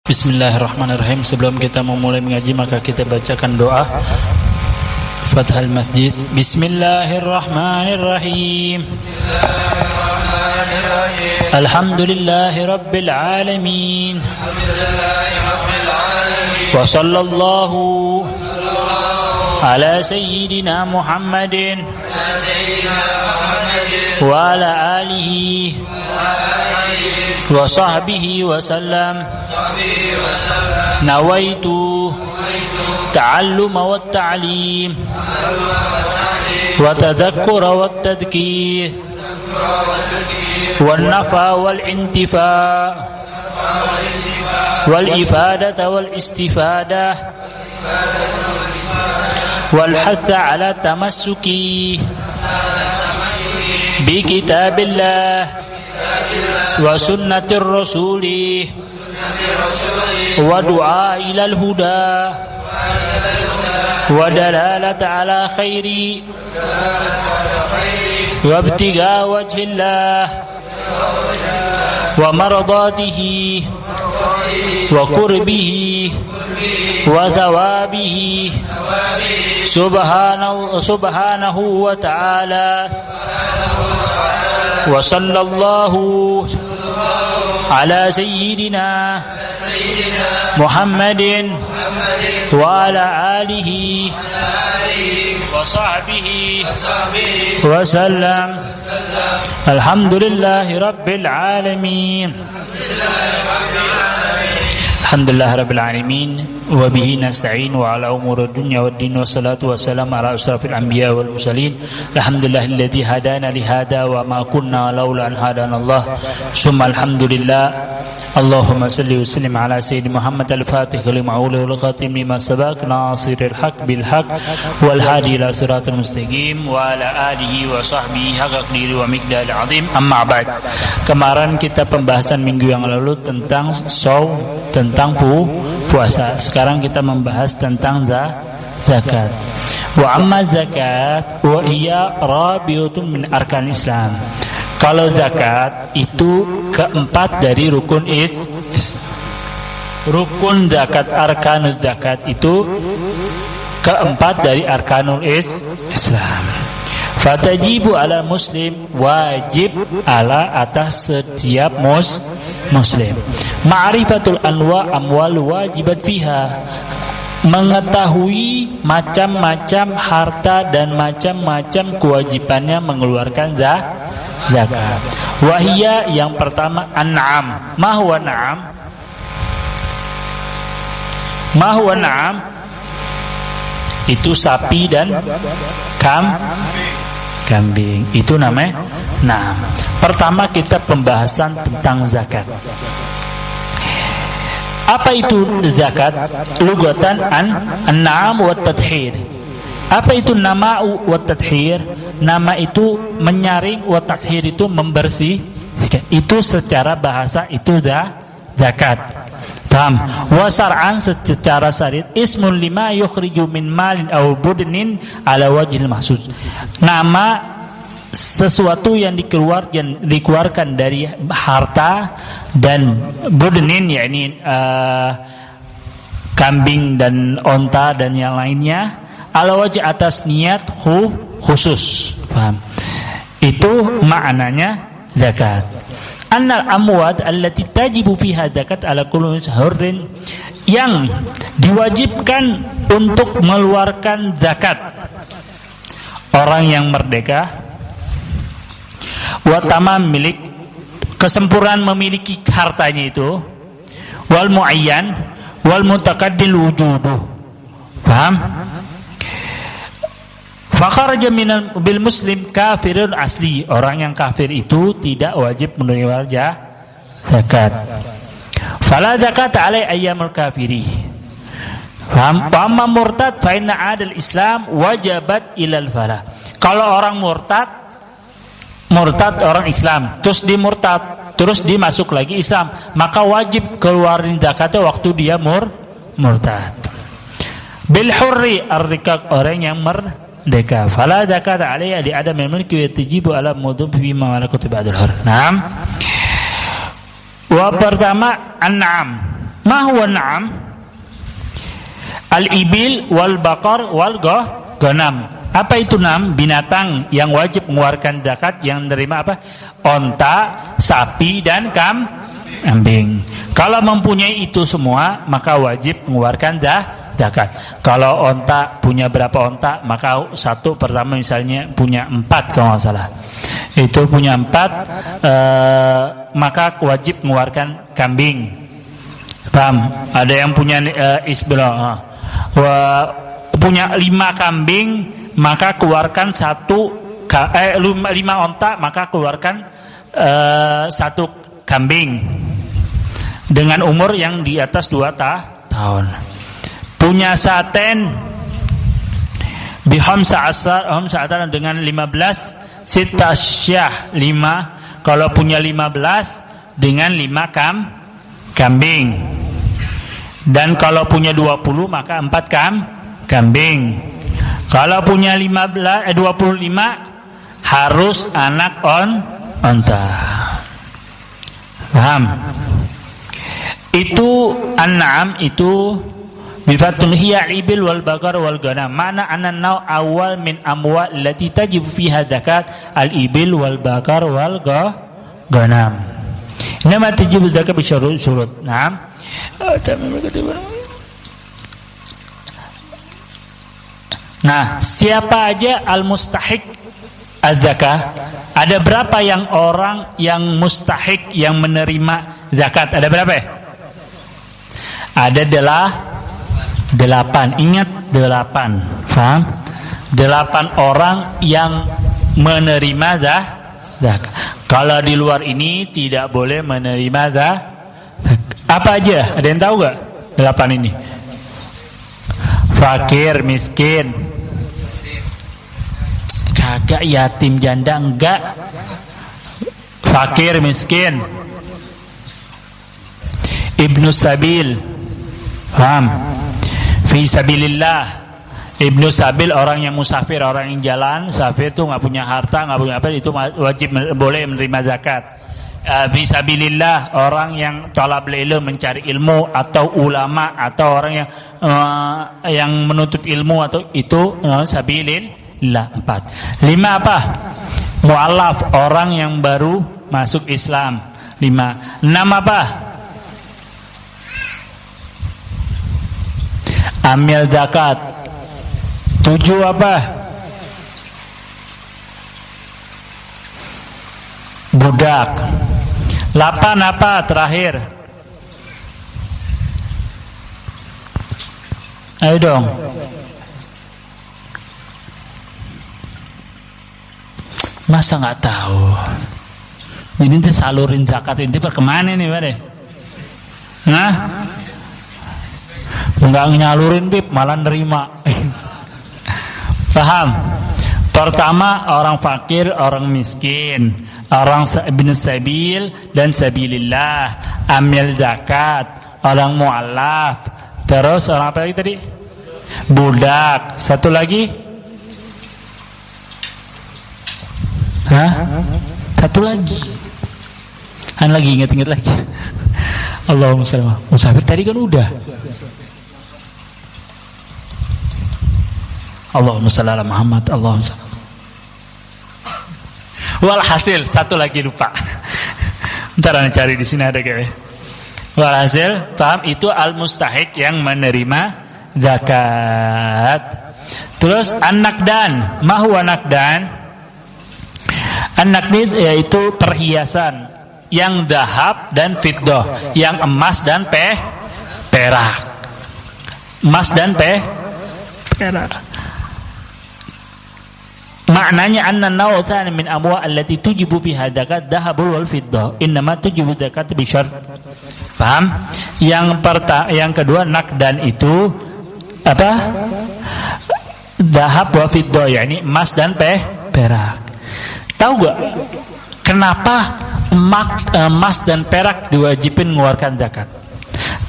Bismillahirrahmanirrahim. Sebelum kita memulai mengaji, maka kita bacakan doa Fathul Masjid. Bismillahirrahmanirrahim. Alhamdulillahi Rabbil Alamin. Wa sallallahu ala Sayyidina Muhammadin wa ala alihi wa sahbihi wa sallam. Nawaitu ta'alluma wa ta'lim wa tadhakkura wa tadhkir wa nafa wal intifa wal ifadata wal istifadah wal hatha ala tamassuki bi kitabillah wa sunnatir rasuli wa du'a ilal huda wa dalalata ala khairi wa ibtiga wajhillah wa maradatihi wa qurbihi wa thawabihi subhanahu wa ta'ala. Wa sallallahu ala sayyidina Muhammadin wa ala alihi wa sahbihi wa sallam. Alhamdulillahi Rabbil Alamin. Alhamdulillah Rabbil Alamin. Wa bihi nasta'in wa ala umuri dunya wad din. Wassalatu wassalamu ala asrafil anbiya wal mursalin. Alhamdulillahilladzi hadana li hada wa ma kunna laula an hadana Allah. Summa alhamdulillah. Allahumma salli wa sallim ala sayyidina Muhammad al-Fatih lima ula wal khatim lima sabaq nasiril haq bil haq wal hadi ila siratal mustaqim wa ala alihi wa sahbihi haqqa qadri wa miqdar azim. Amma ba'd. Kemarin kita pembahasan minggu yang lalu tentang shaum, tentang puasa. Sekarang kita membahas tentang zakat. Wa amma zakat wa hiya rabi'atun min arkan Islam. Kalau zakat itu keempat dari rukun rukun zakat, arkanul zakat itu keempat dari arkanul Islam. Fatajibu ala muslim, wajib ala atas setiap muslim. Ma'rifatul anwa amwal wajibat fiha, mengetahui macam-macam harta dan macam-macam kewajibannya mengeluarkan zakat. Wahia, yang pertama an'am. Mahwa na'am? Mahwa na'am itu sapi dan kambing. Itu namanya na'am. Pertama kita pembahasan tentang zakat. Apa itu zakat? Lugatan an-na'am wa tadhhir. Apa itu nama'u wa tadhhir? Nama itu menyaring, wa tadhhir itu membersih. Itu secara bahasa itu zakat. Paham? Wa syar'an secara syariat ismun lima yukhriju min malin aw budnin ala wajhil mahsus. Nama sesuatu yang dikeluarkan dari harta dan budnin, yakni kambing dan onta dan yang lainnya, ala wajh atas niat khusus. Paham? Itu maknanya zakat. Annal amwad allati tajibu fiha zakat ala kulli hurrin, yang diwajibkan untuk mengeluarkan zakat orang yang merdeka, wa tamam milik, kesempurnaan memiliki hartanya itu, wal muayyan wal mutaqaddil wujuduh. Paham? Fakharaja minal bil muslim kafirun asli, orang yang kafir itu tidak wajib menerima zakat. Fala zakat alai ayyamul kafiri. Paham? Amma murtad fa inna adal Islam wajabat ilal falah. Kalau orang murtad orang Islam, terus dimasuk lagi Islam, maka wajib keluarin zakatnya waktu dia murtad. Bil hurri ar-rikaq, orang yang merdeka. Fala zakata alaihi li adam al-mulki wa tajibu ala mudhum fi ma malakat ba'dal hur. Naam. Wa pertama an'am. Ma huwa na'am? Al-ibil wal baqar wal ghanam. Apa itu na'am? Binatang yang wajib mengeluarkan zakat, yang menerima apa? Onta, sapi dan kambing. Kalau mempunyai itu semua, maka wajib mengeluarkan zakat. Kalau onta punya berapa onta, maka satu pertama misalnya punya 4 kalau nggak salah. Itu punya 4, maka wajib mengeluarkan kambing. Paham? Ada yang punya punya 5 kambing, maka keluarkan 5 onta, maka keluarkan 1 kambing dengan umur yang di atas 2 tahun. Punya saten biham sa'atan dengan 15 sitasyah 5. Kalau punya 15 dengan 5 kambing. Dan kalau punya 20 maka 4 kambing. Kalau punya 25 harus anak onta. Paham? Itu an'am itu bifatul hiya ibil wal baqar wal ghanam. Mana anna awal min amwal allati tajibu fiha zakat al ibil wal baqar wal ghanam. Nama tajibu zakat bi syurut. Naam. Nah, siapa aja al-mustahiq az-zakah? Ada berapa yang orang yang mustahiq yang menerima zakat? Ada berapa ya? Ada 8. Ingat 8. Faham? 8 orang yang menerima zakat. Kalau di luar ini tidak boleh menerima zakat. Apa aja? Ada yang tahu gak? 8 ini. Fakir, miskin. Kagak, yatim janda enggak. Fakir, miskin. Ibnu sabil. Paham? Fi sabilillah. Ibnu sabil orang yang musafir, orang yang jalan. Musafir itu nggak punya harta, nggak punya apa, itu wajib boleh menerima zakat. Fi sabilillah orang yang talab ilmu, mencari ilmu, atau ulama, atau orang yang menuntut ilmu, atau itu sabilillah. 4. 5 apa? Mu'allaf, orang yang baru masuk Islam. 5. 6 apa? Amil zakat. 7 apa? Budak. 8 apa terakhir? Ayo dong. Masa nggak tahu? Ini tuh salurin zakat ini perkemana nih, Pak? Nah, nggak nyalurin bib, malah nerima. Paham? Pertama orang fakir, orang miskin, orang ibn sabil dan sabilillah, amil zakat, orang mu'allaf, terus orang apa lagi tadi? Budak. Satu lagi? Hah? Satu lagi. Ingat lagi. Allahumma shalli ala musafir tadi kan udah. Allahumma shalli ala Muhammad. Allahumma shalli. Walhasil satu lagi lupa. Ntar anda cari di sini ada kayaknya. Walhasil, paham, itu al-mustahiq yang menerima zakat. Terus an-nakdan. Ma huwa nakdan? An-nakdan yaitu perhiasan yang dahab dan fiddah, yang emas dan perak. Emas dan perak. Maknanya anna naw'atan min amwa allati tujibu fiha zakat dhahabul wal fiddah innama tujibu zakat bi syart. Paham? Yang kedua nakdan itu apa? Dhahab wa fiddah, yakni emas dan perak. Tahu gak kenapa emas dan perak diwajibin mengeluarkan zakat?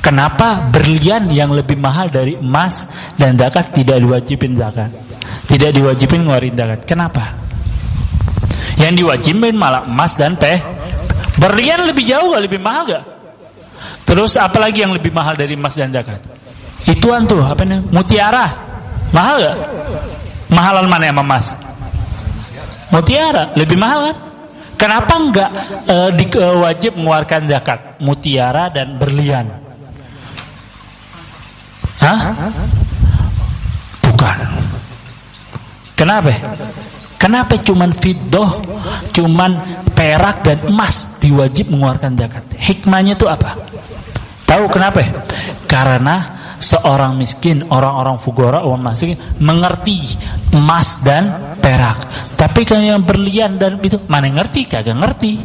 Kenapa berlian yang lebih mahal dari emas dan zakat tidak diwajibin zakat? Tidak diwajibin ngeluarin zakat. Kenapa? Yang diwajibin malah emas dan berlian lebih jauh gak? Lebih mahal gak? Terus apalagi yang lebih mahal dari emas dan zakat? Ituan tuh apa namanya? Mutiara. Mahal gak? Mahalan mana yang emas? Mutiara lebih mahal kan? Kenapa enggak wajib mengeluarkan zakat mutiara dan berlian? Hah? Bukan. Kenapa? Kenapa cuman fiddah, cuman perak dan emas diwajib mengeluarkan zakat? Hikmahnya itu apa? Tahu kenapa? Karena seorang miskin, orang-orang fugara, orang miskin mengerti emas dan perak. Tapi kan yang berlian dan itu mana ngerti? Kagak ngerti.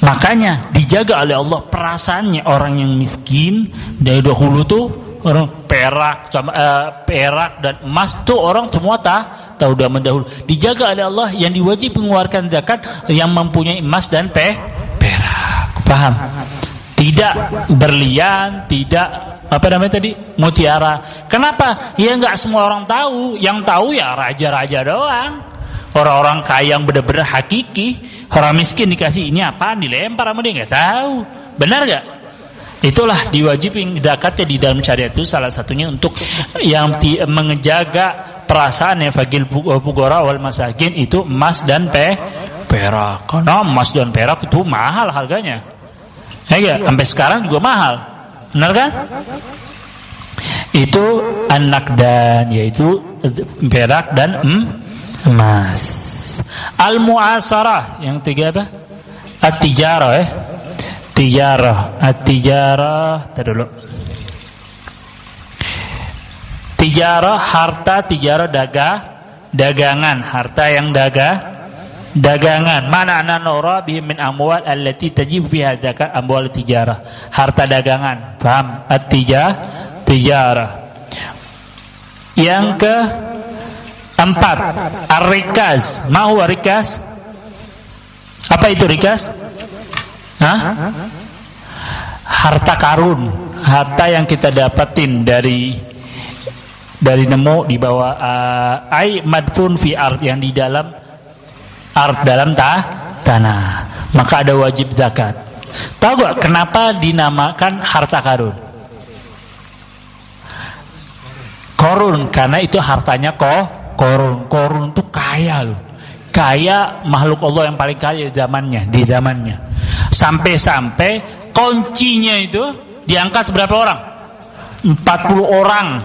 Makanya dijaga oleh Allah perasaannya orang yang miskin dari dahulu tuh orang perak sama perak dan emas tuh orang semua tahu udah mendahulu. Dijaga oleh Allah yang diwajib mengeluarkan zakat yang mempunyai emas dan perak. Paham? Tidak berlian, tidak apa namanya tadi? Mutiara. Kenapa? Ya enggak semua orang tahu. Yang tahu ya raja-raja doang. Orang-orang kaya yang benar-benar hakiki. Orang miskin dikasih ini apaan, dilempar sama dia enggak tahu. Benar enggak? Itulah diwajibin zakatnya di dalam syariat itu salah satunya untuk yang menjaga perasaan yang fagil fuqara wal masakin itu emas dan perak. Karena emas dan perak itu mahal harganya. Ya, sampai sekarang juga mahal. Benar kan? Itu an-naqdan, yaitu perak dan emas. Al-mu'asarah yang tiga apa? At-tijarah At-tijarah dulu. Tijarah harta, tijarah dagangan, harta yang dagangan. Mana ananura bihim min amwal allati tajib fiha zakat amwal tijarah. Harta dagangan. Paham? Tijarah. Yang keempat, ar-rikaz. Ma huwa rikaz? Apa itu rikaz? Hah? Harta karun, harta yang kita dapatin dari nemu di bawah ai madfun fi ard, yang di dalam ard, dalam tanah, maka ada wajib zakat. Tahu gak kenapa dinamakan harta karun? Korun, karena itu hartanya korun tuh kaya loh. Kaya makhluk Allah yang paling kaya di zamannya. Sampai kuncinya itu diangkat berapa orang? 40 orang.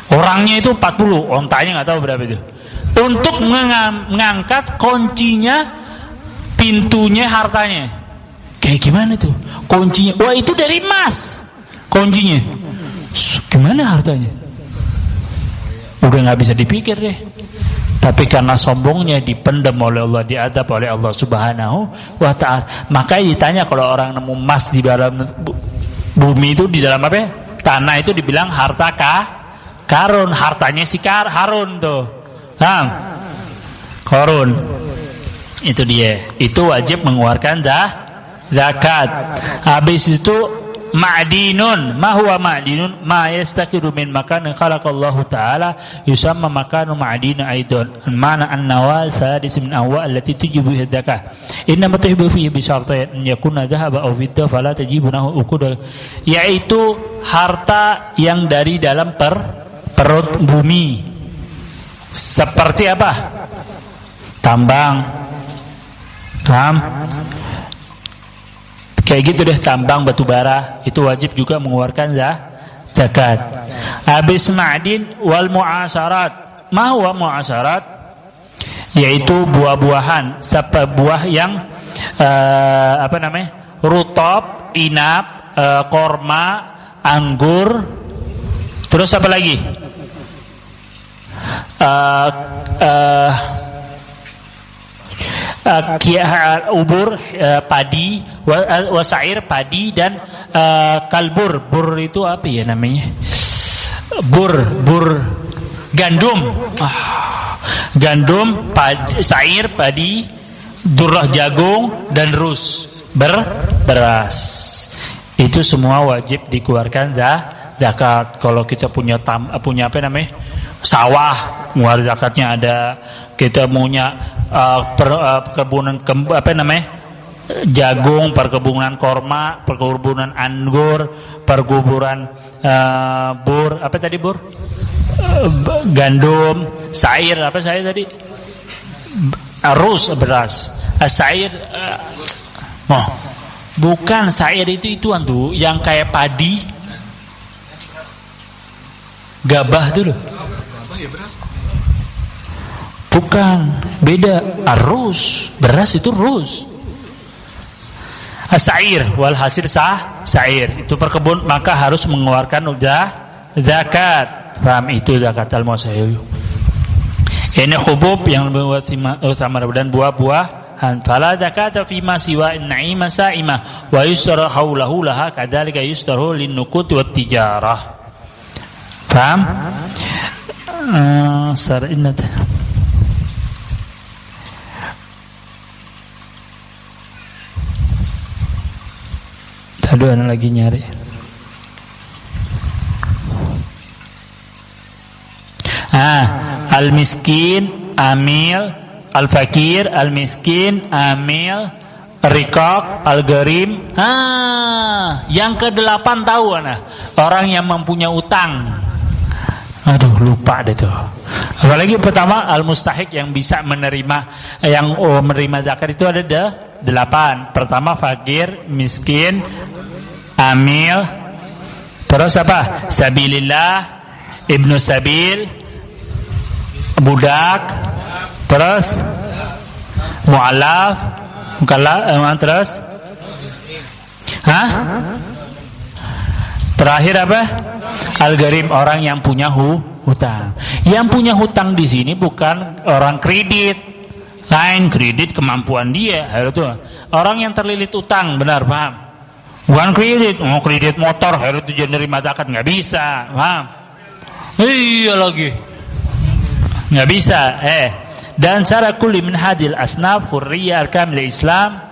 Orangnya itu 40, ontanya nggak tahu berapa itu. Untuk mengangkat kuncinya, pintunya, hartanya. Kayak gimana tuh? Kuncinya, wah itu dari emas. Kuncinya. Gimana hartanya? Udah nggak bisa dipikir deh. Tapi karena sombongnya dipendam oleh Allah, diadab oleh Allah Subhanahu wa ta'ala. Makanya ditanya kalau orang nemu emas di dalam bumi itu, di dalam apa? Tanah itu dibilang harta karun, hartanya si Harun tuh. Korun. Itu dia. Itu wajib mengeluarkan zakat. Habis itu ma'dinun. Ma huwa ma'dinun? Ma yastaqiru min makan khalaqallahu ta'ala yusamma makanu ma'din aidan. Mana an-nawal sadis min awwa allati tujibu zakah. Inna matuhibu fihi bi syartain yakuna dhahaba aw fiddah fala tajibu nahu uqud. Yaitu harta yang dari dalam perut bumi. Seperti apa? Tambang. Paham? Kayak gitu deh, tambang, batu bara, itu wajib juga mengeluarkan zakat. Habis ma'din wal mu'asyarat. Ma huwa mu'asyarat? Yaitu buah-buahan, buah yang rutab, inab, korma, anggur. Terus apa lagi? Ubur, padi, wasair, padi, dan kalbur. Bur itu apa ya namanya? Bur gandum. Gandum, padi, sair, padi, durrah jagung, dan rus, beras. Itu semua wajib dikeluarkan zakat. Kalau kita punya apa namanya? Sawah, mengeluarkan zakatnya ada. Kita punya perkebunan jagung, perkebunan korma, perkebunan anggur, perkebunan bur, apa tadi bur? Gandum, sair, apa sair tadi? Arus, beras. Sair, bukan sair itu tuh yang kayak padi, gabah tuh loh. Bukan, beda. Arus, beras itu rus. Sair, walhasil sair itu perkebun, maka harus mengeluarkan zakat. Paham itu zakat al-musayyib. Ini hubub yang lebih utama dan buah-buahan. Fala zakata fi ma siwa an-na'ima sa'imah wa yusra haulahu laha kadzalika yusrahu lin-nuqut wat tijarah. Paham? Sar'inat. Tadi ana lagi nyari. Al-miskin, amil, al-fakir, al-miskin, amil, riqaq, al-gharim. Yang ke-8 tahu ana. Orang yang mempunyai utang. Aduh, lupa deh tuh. Apalagi pertama al-mustahiq yang bisa menerima menerima zakat itu ada 8. Pertama fakir, miskin, amil, terus apa? Sabilillah, ibnu sabil, budak, terus mu'alaf, terus terakhir apa? Al-gharim, orang yang punya hutang. Yang punya hutang di sini bukan orang kredit. Lain kredit kemampuan dia, itu. Orang yang terlilit utang, benar paham? Bukan kredit, mau kredit motor, harus itu menerima zakat, nggak bisa, paham? Iya lagi. Nggak bisa. Dan cara kulli min hadil asnaf hurriyah al-kamil Islam.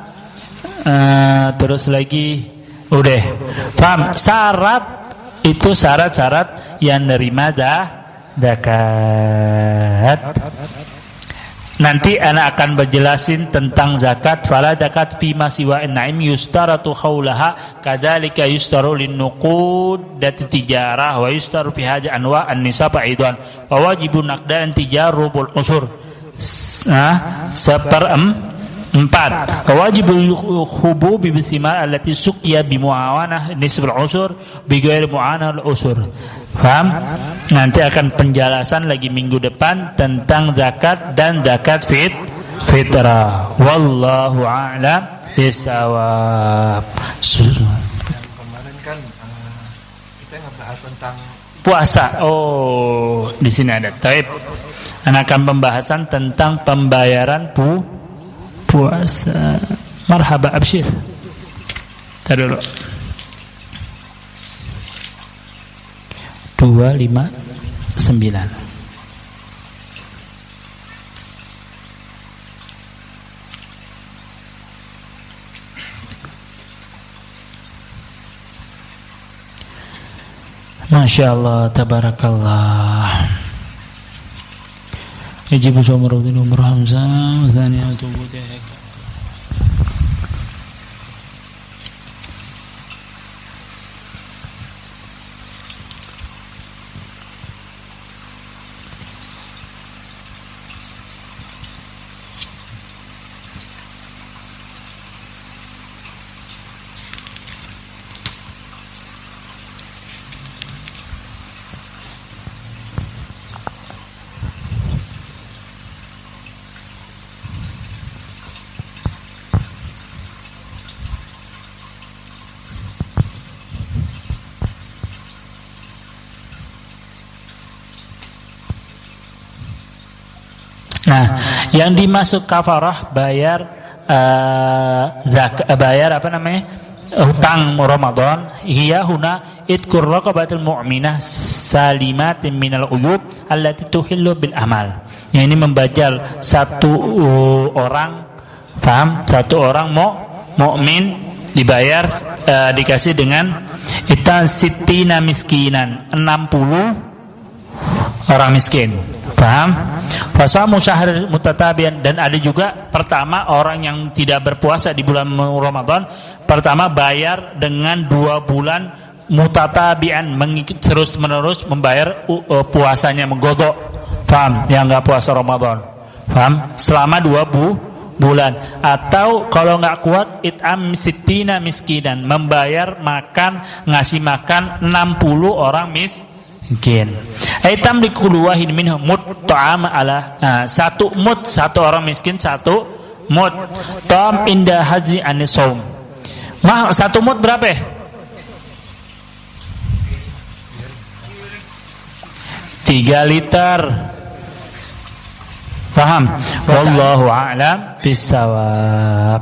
Terus lagi udah paham. Syarat itu syarat-syarat yang nerima zakat. Nanti ana akan berjelasin tentang zakat. Fala zakat fi ma siwa an-na'im yustaratu haulaha kadzalika yustaru lin-nuqud dat tijarah wa yustaru fi hadhihi anwa' an-nisab aidan wa wajibun naqdan tijarubul usur. Seperempat wajibul hububi bisima allati suqiya bi muawanah nisbul usur bi ghairi mu'anah al-usur. Paham? Nanti akan penjelasan lagi minggu depan tentang zakat dan zakat fitrah. Wallahu a'lam bishawab. Kemarin kan kita ngebahas tentang puasa. Oh, di sini ada. Taib. Akan pembahasan tentang pembayaran puasa. Marhaba, absyir. Tadi dulu. 259. Masya Allah, tabarakallah. Yajibu Umar Hamzah, Zaniyatu Butek. Nah, yang dimasuk kafarah bayar hutang Ramadan, hiya huna itqur raqabatil mu'minah salimatin minal uyub allati tuhillu bil amal. Yang ini membajal satu orang, paham? Satu orang mukmin dibayar dikasih dengan itan sitina miskinan, 60 orang miskin. Paham? Fasamu syahr mutatabian, dan ada juga pertama orang yang tidak berpuasa di bulan Ramadan, pertama bayar dengan 2 bulan mutatabian, terus menerus membayar puasanya, menggodok. Paham? Yang enggak puasa Ramadan. Paham? Selama 2 bulan. Atau kalau enggak kuat, it'am sittina miskinan, membayar makan, ngasih makan 60 orang miskin. Aitam likul wahid minhum mut ta'am ala, satu mut, satu orang miskin, satu mut. Ta'am inda haji anisawm. Satu mut berapa? 3 liter. Paham? Wallahu a'lam bishawab.